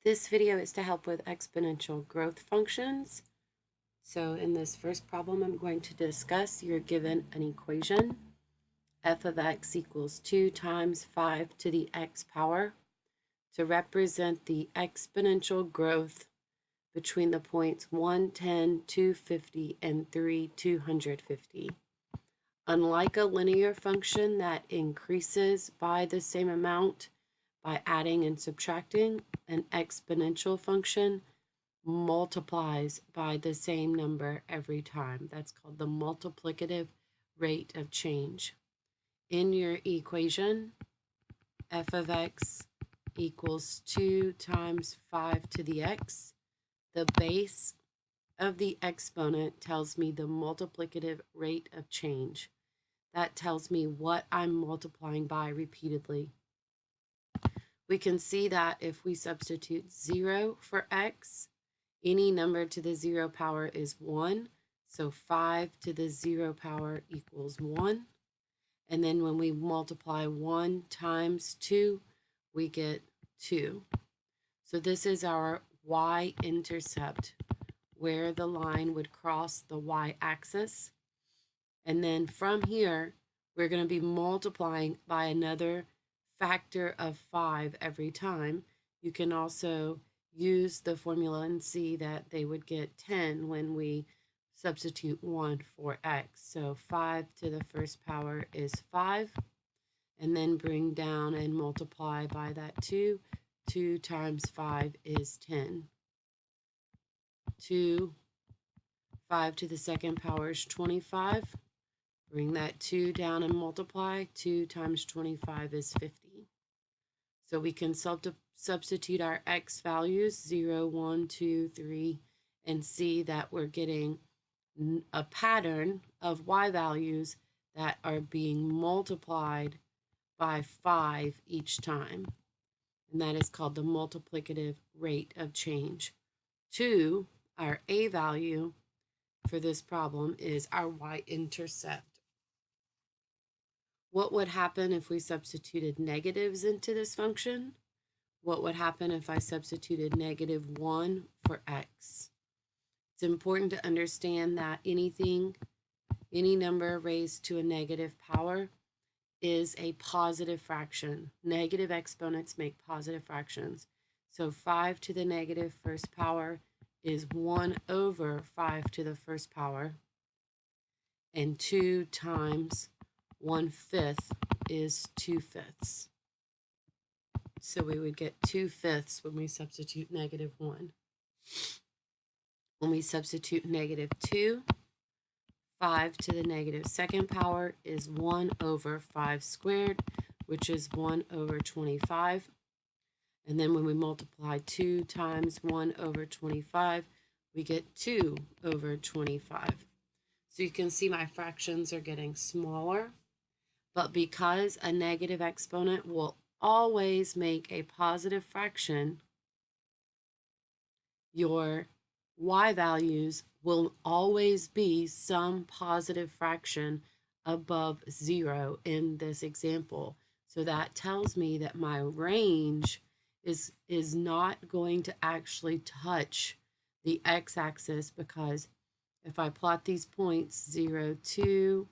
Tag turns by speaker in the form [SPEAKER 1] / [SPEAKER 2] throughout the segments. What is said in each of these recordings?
[SPEAKER 1] This video is to help with exponential growth functions. So in this first problem, I'm going to discuss you're given an equation. F of x equals 2 times 5 to the x power to represent the exponential growth between the points 1, 10, 250, and 3, 250. Unlike a linear function that increases by the same amount by adding and subtracting, an exponential function multiplies by the same number every time. That's called the multiplicative rate of change. In your equation, f of x equals 2 times 5 to the x. The base of the exponent tells me the multiplicative rate of change. That tells me what I'm multiplying by repeatedly. We can see that if we substitute 0 for x, any number to the 0 power is 1. So 5 to the 0 power equals 1. And then when we multiply 1 times 2, we get 2. So this is our y-intercept, where the line would cross the y-axis. And then from here, we're going to be multiplying by another factor of 5 every time. You can also use the formula and see that they would get 10 when we substitute 1 for x. So 5 to the first power is 5, and then bring down and multiply by that 2. 2 times 5 is 10. 5 to the second power is 25. Bring that 2 down and multiply. 2 times 25 is 50. So we can substitute our x values, 0, 1, 2, 3, and see that we're getting a pattern of y values that are being multiplied by 5 each time. And that is called the multiplicative rate of change. 2, our a value for this problem, is our y-intercept. What would happen if we substituted negatives into this function? What would happen if I substituted -1 for x? It's important to understand that any number raised to a negative power is a positive fraction. Negative exponents make positive fractions. So 5 to the negative first power is 1 over 5 to the first power. And 2 times 1/5 is 2/5. So we would get 2/5 when we substitute -1. When we substitute -2, 5 to the negative second power is 1 over 5 squared, which is 1 over 25. And then when we multiply 2 times 1 over 25, we get 2 over 25. So you can see my fractions are getting smaller. But because a negative exponent will always make a positive fraction, your y values will always be some positive fraction above 0 in this example. So that tells me that my range is not going to actually touch the x-axis, because if I plot these points 0, 2,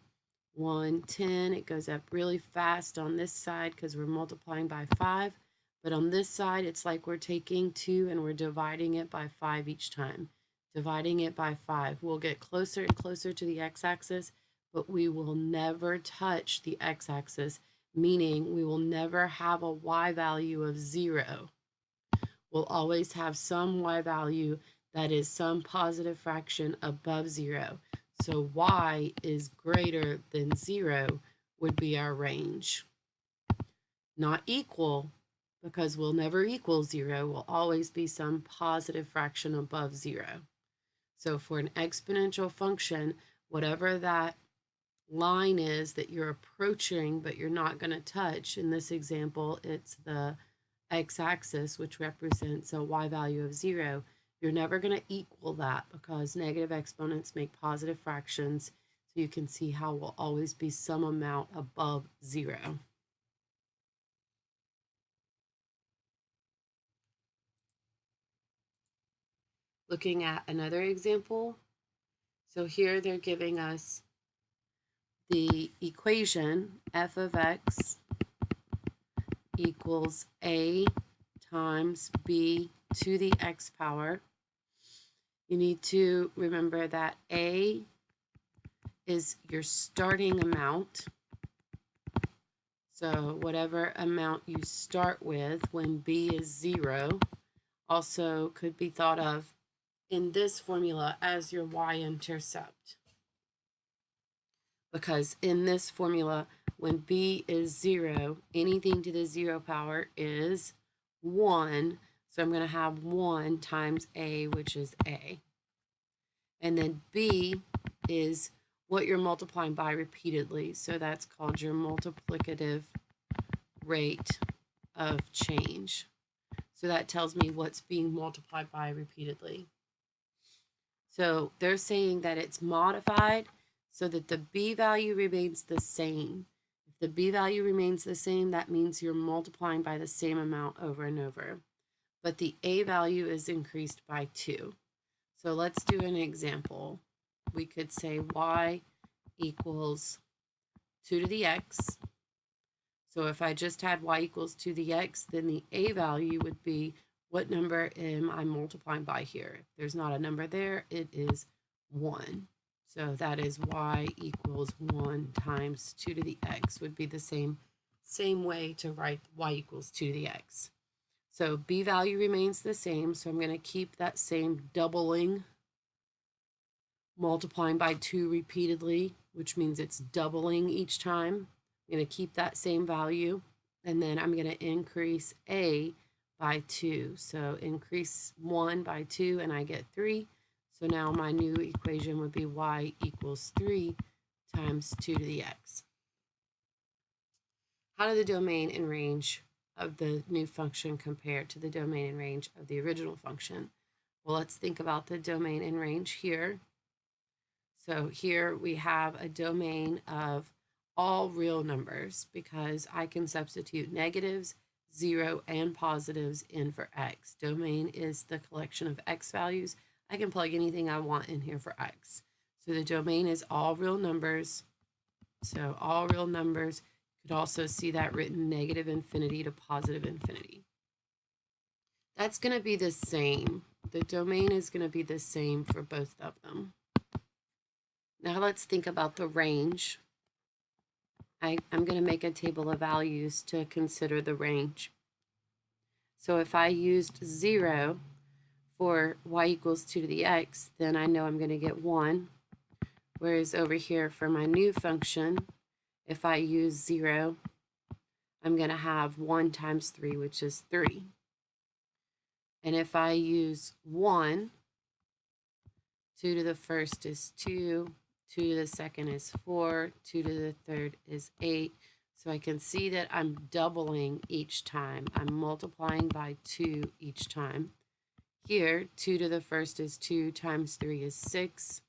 [SPEAKER 1] 1, 10, it goes up really fast on this side because we're multiplying by 5. But on this side, it's like we're taking 2 and we're dividing it by 5 each time. Dividing it by 5. We'll get closer and closer to the x-axis, but we will never touch the x-axis, meaning we will never have a y value of 0. We'll always have some y value that is some positive fraction above 0. So y is greater than 0 would be our range. Not equal, because we'll never equal 0. We'll always be some positive fraction above 0. So for an exponential function, whatever that line is that you're approaching but you're not going to touch, in this example, it's the x-axis, which represents a y value of 0. You're never going to equal that because negative exponents make positive fractions. So you can see how will always be some amount above 0. Looking at another example, so here they're giving us the equation f of x equals a times b to the x power. You need to remember that a is your starting amount. So whatever amount you start with when b is 0 also could be thought of in this formula as your y-intercept. Because in this formula, when b is 0, anything to the 0 power is 1. So I'm going to have 1 times a, which is a. And then b is what you're multiplying by repeatedly. So that's called your multiplicative rate of change. So that tells me what's being multiplied by repeatedly. So they're saying that it's modified so that the b value remains the same. If the b value remains the same, that means you're multiplying by the same amount over and over. But the a value is increased by 2. So let's do an example. We could say y equals 2 to the x. So if I just had y equals 2 to the x, then the a value would be, what number am I multiplying by here? If there's not a number there, it is 1. So that is y equals 1 times 2 to the x would be the same way to write y equals 2 to the x. So b value remains the same, so I'm going to keep that same doubling, multiplying by 2 repeatedly, which means it's doubling each time. I'm going to keep that same value, and then I'm going to increase a by 2. So increase 1 by 2, and I get 3. So now my new equation would be y equals 3 times 2 to the x. How do the domain and range of the new function compare to the domain and range of the original function? Well, let's think about the domain and range here. So here we have a domain of all real numbers because I can substitute negatives, 0, and positives in for x. Domain is the collection of x values. I can plug anything I want in here for x. So the domain is all real numbers. So all real numbers, you could also see that written negative infinity to positive infinity. That's going to be the same. The domain is going to be the same for both of them. Now let's think about the range. I'm going to make a table of values to consider the range. So if I used 0 for y equals 2 to the x, then I know I'm going to get 1. Whereas over here for my new function, if I use 0, I'm going to have 1 times 3, which is 3. And if I use 1, 2 to the first is 2, 2 to the second is 4, 2 to the third is 8. So I can see that I'm doubling each time. I'm multiplying by 2 each time. Here, 2 to the first is 2 times 3 is 6.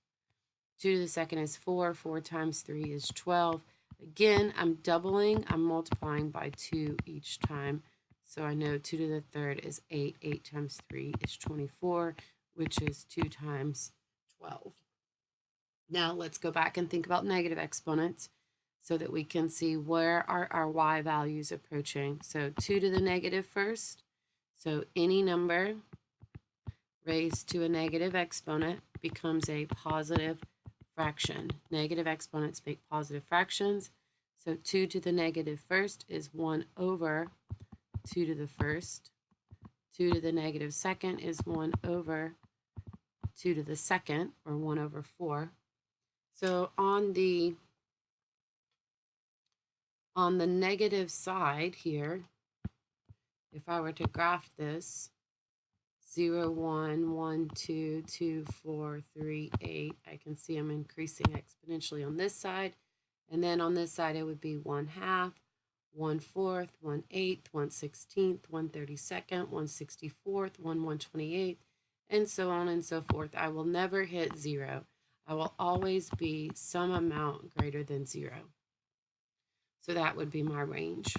[SPEAKER 1] 2 to the second is 4. 4 times 3 is 12. Again, I'm doubling. I'm multiplying by 2 each time. So I know 2 to the third is 8. 8 times 3 is 24, which is 2 times 12. Now let's go back and think about negative exponents so that we can see where are our y values approaching. So 2 to the negative first. So any number raised to a negative exponent becomes a positive fraction. Negative exponents make positive fractions. So 2 to the negative first is 1 over 2 to the first. 2 to the negative second is 1 over 2 to the second, or 1 over 4. So on the negative side here, if I were to graph this, 0, 1, 1, 2, 2, 4, 3, 8, I can see I'm increasing exponentially on this side. And then on this side, it would be 1/2, 1/4, 1/8, 1/16, 1/32, 1/64, 1/128, and so on and so forth. I will never hit 0. I will always be some amount greater than 0. So that would be my range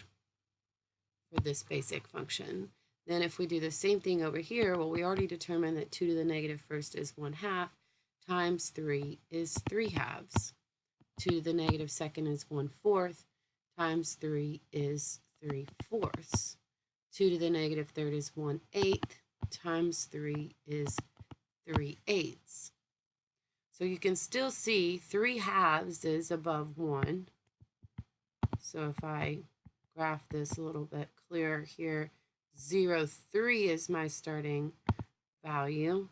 [SPEAKER 1] for this basic function. Then if we do the same thing over here, well, we already determined that 2 to the negative first is 1/2 times 3 is 3/2. 2 to the negative second is 1/4 times 3 is 3/4. 2 to the negative third is 1/8 times 3 is 3/8. So you can still see 3/2 is above 1. So if I graph this a little bit clearer here, 0.3 is my starting value.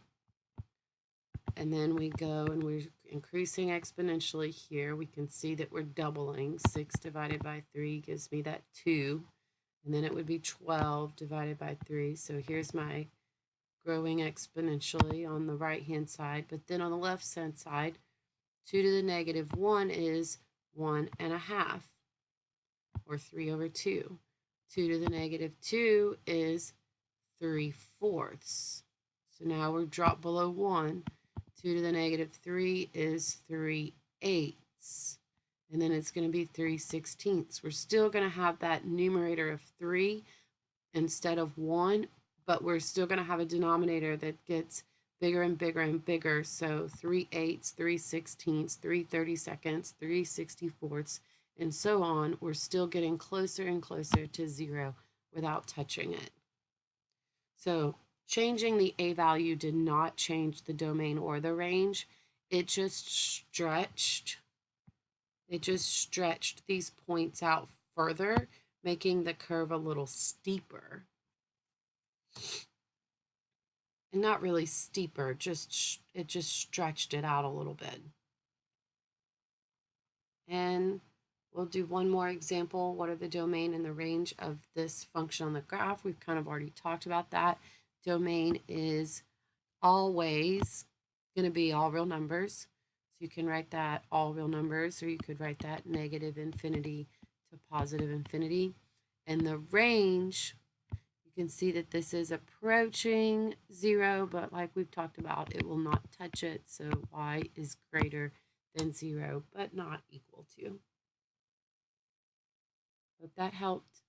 [SPEAKER 1] And then we go and we're increasing exponentially here. We can see that we're doubling. 6 divided by 3 gives me that 2. And then it would be 12 divided by 3. So here's my growing exponentially on the right-hand side. But then on the left-hand side, 2 to the negative 1 is 1.5, or 3/2. 2 to the negative 2 is 3/4. So now we're dropped below 1. 2 to the negative 3 is 3/8. And then it's going to be 3/16. We're still going to have that numerator of 3 instead of 1, but we're still going to have a denominator that gets bigger and bigger and bigger. So 3/8, 3/16, 3/32, 3/64, and so on. We're still getting closer and closer to 0 without touching it. So changing the a value did not change the domain or the range. It just stretched these points out further, making the curve a little steeper. And not really steeper, it just stretched it out a little bit. And we'll do one more example. What are the domain and the range of this function on the graph? We've kind of already talked about that. Domain is always going to be all real numbers. So you can write that all real numbers, or you could write that negative infinity to positive infinity. And the range, you can see that this is approaching 0, but like we've talked about, it will not touch it. So y is greater than 0, but not equal to. Hope that helped.